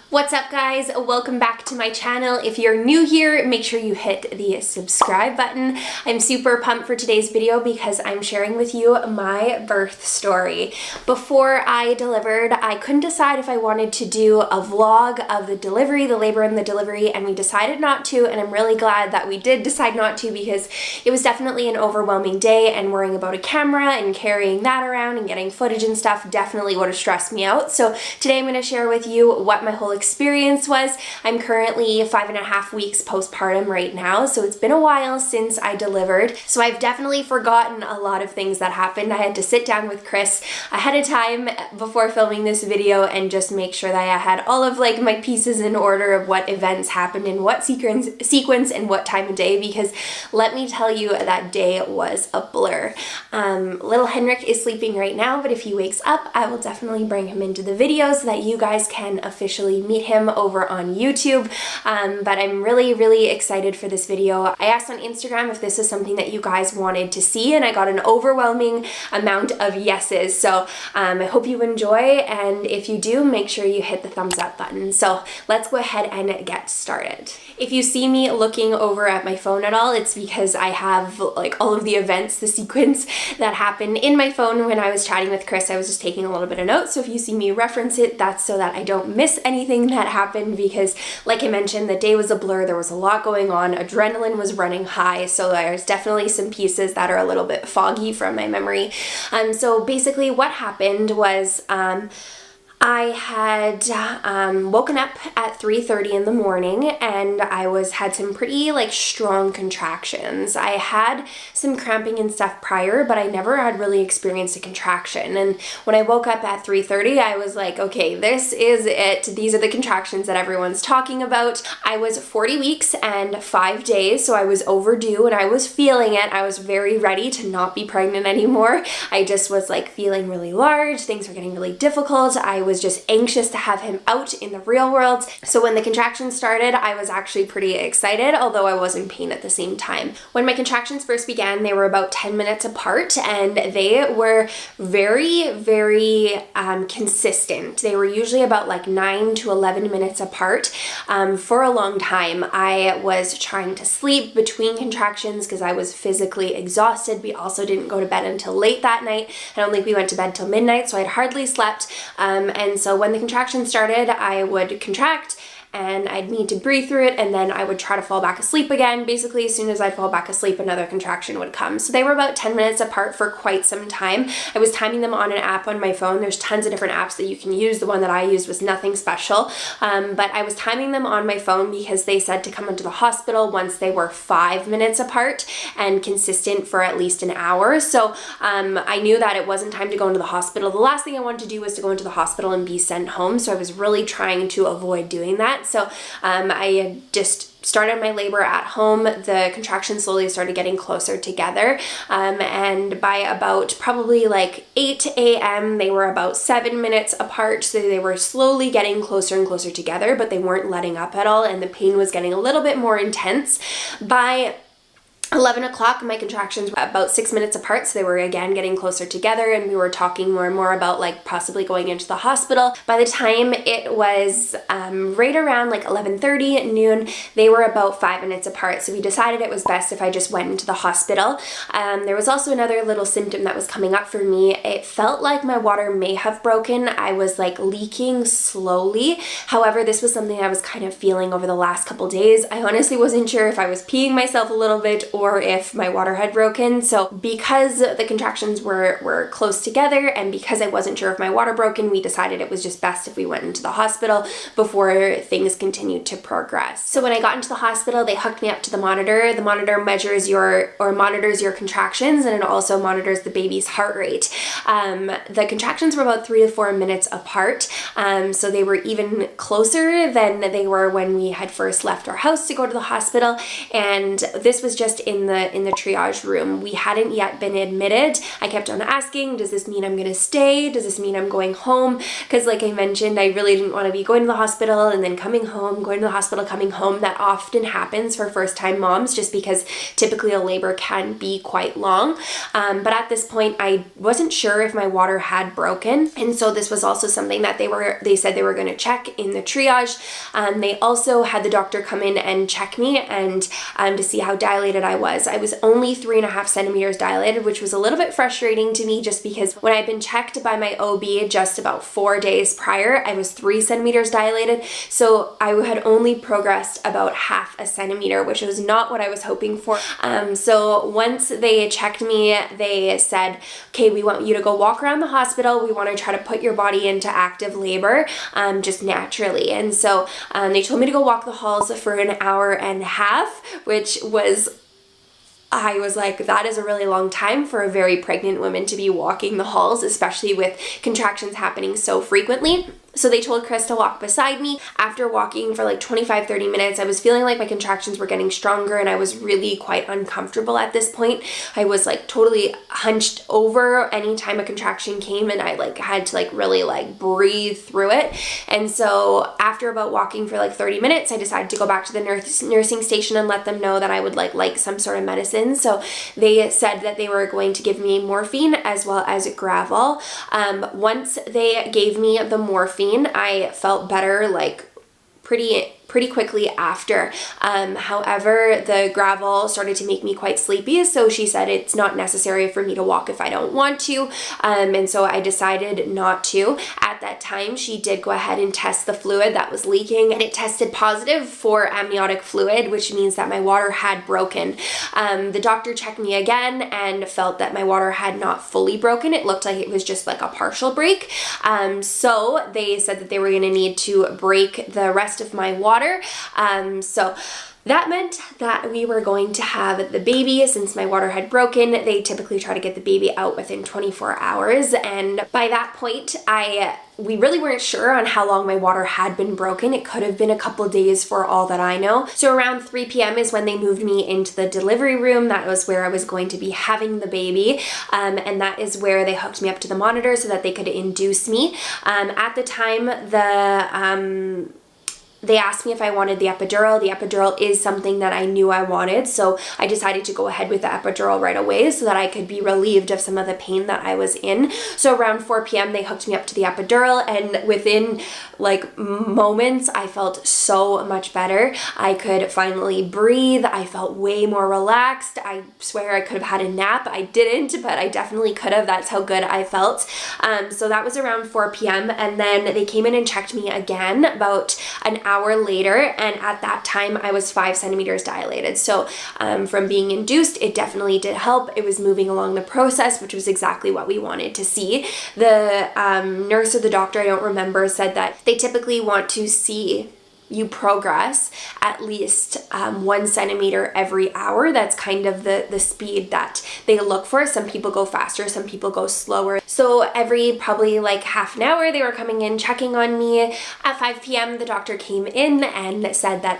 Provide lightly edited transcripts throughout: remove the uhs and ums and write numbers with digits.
What's up guys? Welcome back to my channel. If you're new here, make sure you hit the subscribe button. I'm super pumped for today's video because I'm sharing with you my birth story. Before I delivered, I couldn't decide if I wanted to do a vlog of the delivery, the labor and the delivery, and we decided not to, and I'm really glad that we did decide not to because it was definitely an overwhelming day, and worrying about a camera and carrying that around and getting footage and stuff definitely would have stressed me out. So today I'm going to share with you what my whole experience was. I'm currently 5.5 weeks postpartum right now, so it's been a while since I delivered, so I've definitely forgotten a lot of things that happened. I had to sit down with Chris ahead of time before filming this video and just make sure that I had all of my pieces in order of what events happened in what sequence and what time of day, because let me tell you, that day was a blur. Little Henrik is sleeping right now, but if he wakes up, I will definitely bring him into the video so that you guys can officially meet him over on YouTube. But I'm really excited for this video. I asked on Instagram if this is something that you guys wanted to see, and I got an overwhelming amount of yeses. So I hope you enjoy, and if you do, make sure you hit the thumbs up button. So let's go ahead and get started. If you see me looking over at my phone at all, it's because I have all of the events, the sequence that happened in my phone when I was chatting with Chris. I was just taking a little bit of notes, so if you see me reference it, that's so that I don't miss anything that happened, because like I mentioned, the day was a blur. There was a lot going on. Adrenaline was running high, so there's definitely some pieces that are a little bit foggy from my memory. So basically what happened was I had woken up at 3:30 in the morning, and I had some pretty strong contractions. I had some cramping and stuff prior, but I never had really experienced a contraction. And when I woke up at 3:30, I was like, okay, this is it. These are the contractions that everyone's talking about. I was 40 weeks and 5 days, so I was overdue and I was feeling it. I was very ready to not be pregnant anymore. I just was feeling really large. Things were getting really difficult. I was just anxious to have him out in the real world. So when the contractions started, I was actually pretty excited, although I was in pain at the same time. When my contractions first began, they were about 10 minutes apart, and they were very consistent. They were usually about 9 to 11 minutes apart for a long time. I was trying to sleep between contractions because I was physically exhausted. We also didn't go to bed until late that night. I don't think we went to bed till midnight, so I'd hardly slept. And so when the contractions started, I would contract and I'd need to breathe through it, and then I would try to fall back asleep again. Basically, as soon as I'd fall back asleep, another contraction would come. So they were about 10 minutes apart for quite some time. I was timing them on an app on my phone. There's tons of different apps that you can use. The one that I used was nothing special, but I was timing them on my phone because they said to come into the hospital once they were 5 minutes apart and consistent for at least an hour. So I knew that it wasn't time to go into the hospital. The last thing I wanted to do was to go into the hospital and be sent home, so I was really trying to avoid doing that. So I had just started my labor at home. The contractions slowly started getting closer together, and by about probably 8 a.m. they were about 7 minutes apart, so they were slowly getting closer and closer together, but they weren't letting up at all, and the pain was getting a little bit more intense. By 11 o'clock, my contractions were about 6 minutes apart, so they were again getting closer together, and we were talking more and more about possibly going into the hospital. By the time it was right around 11:30 noon, they were about 5 minutes apart, so we decided it was best if I just went into the hospital. There was also another little symptom that was coming up for me. It felt like my water may have broken. I was leaking slowly. However, this was something I was kind of feeling over the last couple days. I honestly wasn't sure if I was peeing myself a little bit or if my water had broken. So because the contractions were close together, and because I wasn't sure if my water broken, we decided it was just best if we went into the hospital before things continued to progress. So when I got into the hospital, they hooked me up to the monitor. The monitor monitors your contractions, and it also monitors the baby's heart rate. The contractions were about 3 to 4 minutes apart, so they were even closer than they were when we had first left our house to go to the hospital, and this was just in the triage room. We hadn't yet been admitted. I kept on asking, does this mean I'm gonna stay? Does this mean I'm going home? Because like I mentioned, I really didn't want to be going to the hospital and then coming home, going to the hospital, coming home. That often happens for first-time moms just because typically a labor can be quite long. But at this point, I wasn't sure if my water had broken. And so this was also something that they said they were going to check in the triage. They also had the doctor come in and check me and to see how dilated I was. I was only 3.5 centimeters dilated, which was a little bit frustrating to me just because when I'd been checked by my OB just about 4 days prior, I was 3 centimeters dilated. So I had only progressed about 0.5 centimeter, which was not what I was hoping for. So once they checked me, they said, okay, we want you to go walk around the hospital. We want to try to put your body into active labor just naturally. And so they told me to go walk the halls for an hour and a half, which was, I was like, that is a really long time for a very pregnant woman to be walking the halls, especially with contractions happening so frequently. So they told Chris to walk beside me. After walking for like 25-30 minutes, I was feeling like my contractions were getting stronger and I was really quite uncomfortable at this point. I was like totally hunched over anytime a contraction came and I like had to like really like breathe through it. And so after about walking for like 30 minutes, I decided to go back to the nursing station and let them know that I would like some sort of medicine. So they said that they were going to give me morphine as well as Gravol. Once they gave me the morphine, I felt better like pretty quickly after. However, the Gravol started to make me quite sleepy, so she said it's not necessary for me to walk if I don't want to, and so I decided not to. At that time, she did go ahead and test the fluid that was leaking, and it tested positive for amniotic fluid, which means that my water had broken. The doctor checked me again and felt that my water had not fully broken. It looked like it was just like a partial break. So they said that they were going to need to break the rest of my water. So that meant that we were going to have the baby. Since my water had broken, they typically try to get the baby out within 24 hours. And by that point, we really weren't sure on how long my water had been broken. It could have been a couple days for all that I know. So around 3 p.m. is when they moved me into the delivery room. That was where I was going to be having the baby. And that is where they hooked me up to the monitor so that they could induce me. At the time, they asked me if I wanted the epidural. The epidural is something that I knew I wanted, so I decided to go ahead with the epidural right away so that I could be relieved of some of the pain that I was in. So around 4 p.m. they hooked me up to the epidural, and within like moments I felt so much better. I could finally breathe. I felt way more relaxed. I swear I could have had a nap. I didn't, but I definitely could have. That's how good I felt. So that was around 4 p.m. and then they came in and checked me again about an hour later, and at that time I was 5 centimeters dilated. So from being induced, it definitely did help. It was moving along the process, which was exactly what we wanted to see. The nurse or the doctor, I don't remember, said that they typically want to see you progress at least 1 centimeter every hour. That's kind of the speed that they look for. Some people go faster, some people go slower. So every probably like half an hour they were coming in, checking on me. At 5 p.m. the doctor came in and said that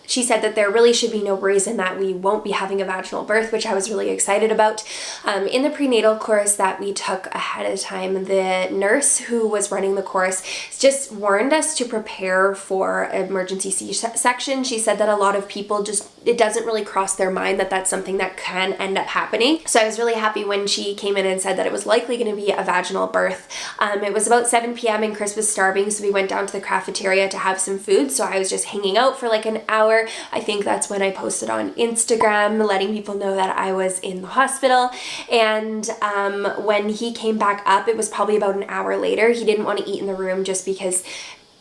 she said that there really should be no worries and that we won't be having a vaginal birth, which I was really excited about. In the prenatal course that we took ahead of time, the nurse who was running the course just warned us to prepare for emergency C-section. She said that a lot of people it doesn't really cross their mind that that's something that can end up happening. So I was really happy when she came in and said that it was likely going to be a vaginal birth. It was about 7 p.m. and Chris was starving, so we went down to the cafeteria to have some food. So I was just hanging out for like an hour. I think that's when I posted on Instagram letting people know that I was in the hospital. And when he came back up, it was probably about an hour later. He didn't want to eat in the room just because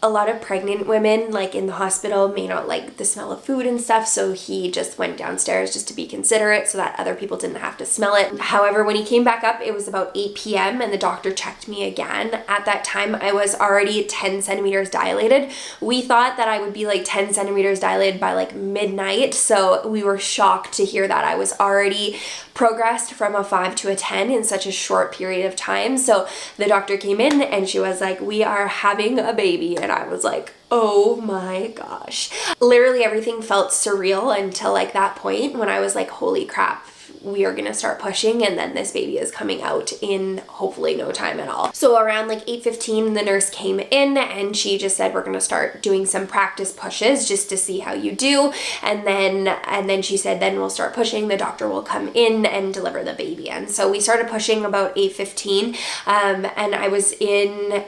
a lot of pregnant women like in the hospital may not like the smell of food and stuff, so he just went downstairs just to be considerate so that other people didn't have to smell it. However, when he came back up, it was about 8 p.m. and the doctor checked me again. At that time, I was already 10 centimeters dilated. We thought that I would be like 10 centimeters dilated by like midnight, so we were shocked to hear that I was already progressed from a 5 to a 10 in such a short period of time. So the doctor came in and she was like, "We are having a baby." And and I was like, oh my gosh. Literally everything felt surreal until like that point when I was like, holy crap, we are gonna start pushing, and then this baby is coming out in hopefully no time at all. So around like 8:15, the nurse came in and she just said, we're gonna start doing some practice pushes just to see how you do. And then she said, then we'll start pushing. The doctor will come in and deliver the baby. And so we started pushing about 8:15, and I was in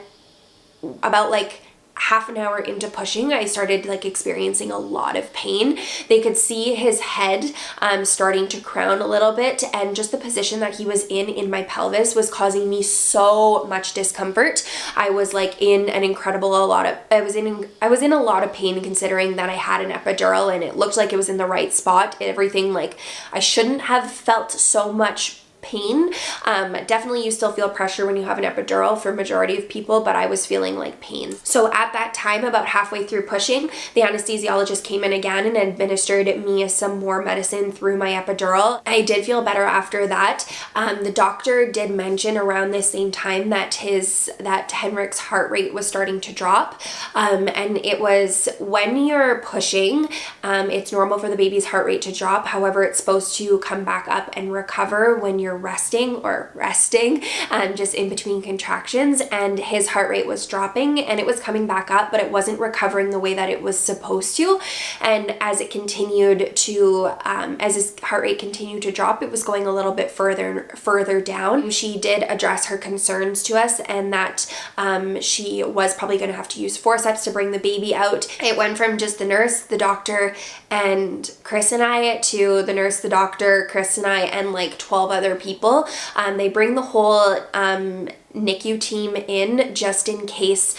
about like half an hour into pushing, I started like experiencing a lot of pain. They could see his head starting to crown a little bit, and just the position that he was in my pelvis was causing me so much discomfort. I was like in an incredible I was in a lot of pain, considering that I had an epidural and it looked like it was in the right spot. Everything, like, I shouldn't have felt so much pain. Definitely you still feel pressure when you have an epidural for majority of people, but I was feeling like pain. So at that time, about halfway through pushing, the anesthesiologist came in again and administered me some more medicine through my epidural. I did feel better after that. The doctor did mention around the same time that Henrik's heart rate was starting to drop. And it was when you're pushing, it's normal for the baby's heart rate to drop. However, it's supposed to come back up and recover when you're resting, just in between contractions. And his heart rate was dropping and it was coming back up, but it wasn't recovering the way that it was supposed to. And as his heart rate continued to drop, it was going a little bit further down. She did address her concerns to us, and that she was probably going to have to use forceps to bring the baby out. It went from just the nurse, the doctor, and Chris and I to the nurse, the doctor, Chris and I, and like 12 other people. They bring the whole NICU team in just in case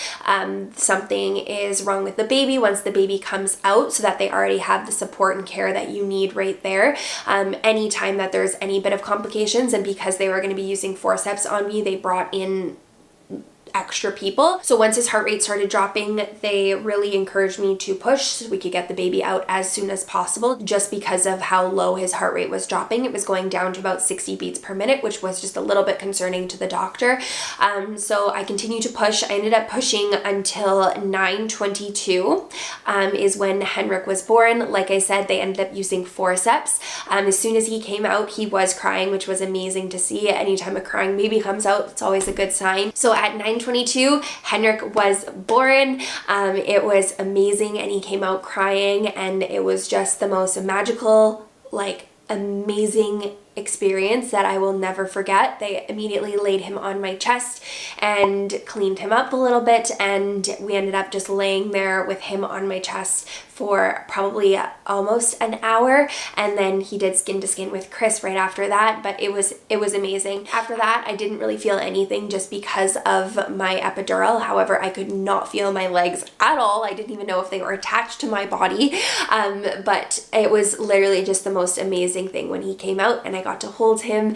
something is wrong with the baby once the baby comes out, so that they already have the support and care that you need right there. Anytime that there's any bit of complications, and because they were going to be using forceps on me, they brought in extra people. So once his heart rate started dropping, they really encouraged me to push so we could get the baby out as soon as possible, just because of how low his heart rate was dropping. It was going down to about 60 beats per minute, which was just a little bit concerning to the doctor. So I continued to push. I ended up pushing until 9:22 is when Henrik was born. Like I said, they ended up using forceps. As soon as he came out, he was crying, which was amazing to see. Anytime a crying baby comes out, it's always a good sign. So at 9:22, Henrik was born. It was amazing, and he came out crying, and it was just the most magical, like, amazing experience that I will never forget. They immediately laid him on my chest and cleaned him up a little bit, and we ended up just laying there with him on my chest for probably almost an hour, and then he did skin to skin with Chris right after that. But it was amazing. After that, I didn't really feel anything just because of my epidural. However, I could not feel my legs at all. I didn't even know if they were attached to my body, but it was literally just the most amazing thing when he came out and I got to hold him.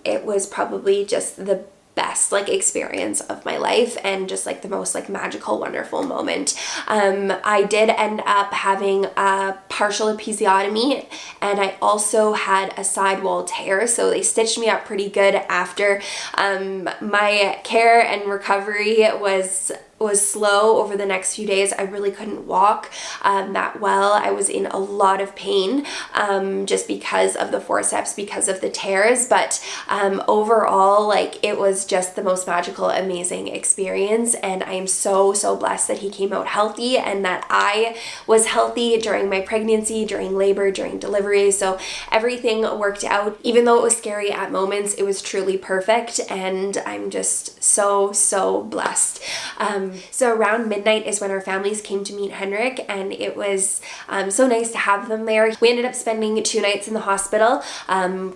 It was probably just the best like experience of my life, and just like the most like magical, wonderful moment. I did end up having a partial episiotomy, and I also had a sidewall tear, so they stitched me up pretty good after. My care and recovery was slow over the next few days. I really couldn't walk that well. I was in a lot of pain just because of the forceps, because of the tears, but overall, like, it was just the most magical, amazing experience, and I am so blessed that he came out healthy and that I was healthy during my pregnancy, during labor, during delivery. So everything worked out. Even though it was scary at moments, it was truly perfect, and I'm just so blessed. So around midnight is when our families came to meet Henrik, and it was so nice to have them there. We ended up spending 2 nights in the hospital.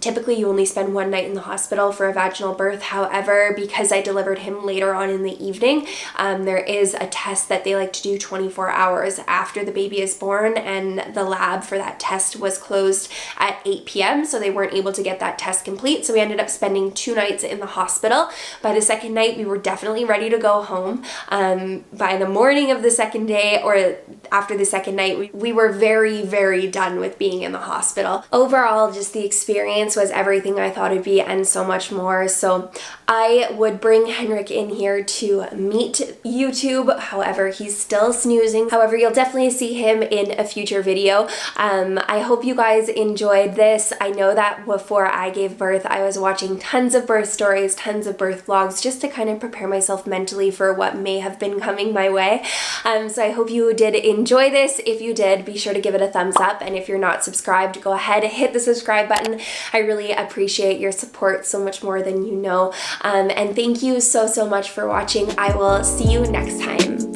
Typically you only spend 1 night in the hospital for a vaginal birth. However, because I delivered him later on in the evening, there is a test that they like to do 24 hours after the baby is born, and the lab for that test was closed at 8 p.m. so they weren't able to get that test complete. So we ended up spending 2 nights in the hospital. By the second night, we were definitely ready to go home. By the morning of the second day, or after the second night, we were very, very done with being in the hospital. Overall, just the experience was everything I thought it'd be and so much more. So I would bring Henrik in here to meet YouTube. However, he's still snoozing. However, you'll definitely see him in a future video. I hope you guys enjoyed this. I know that before I gave birth, I was watching tons of birth stories, tons of birth vlogs, just to kind of prepare myself mentally for what may have been coming my way. So I hope you did enjoy this. If you did, be sure to give it a thumbs up. And if you're not subscribed, go ahead, hit the subscribe button. I really appreciate your support so much more than you know. And thank you so much for watching. I will see you next time.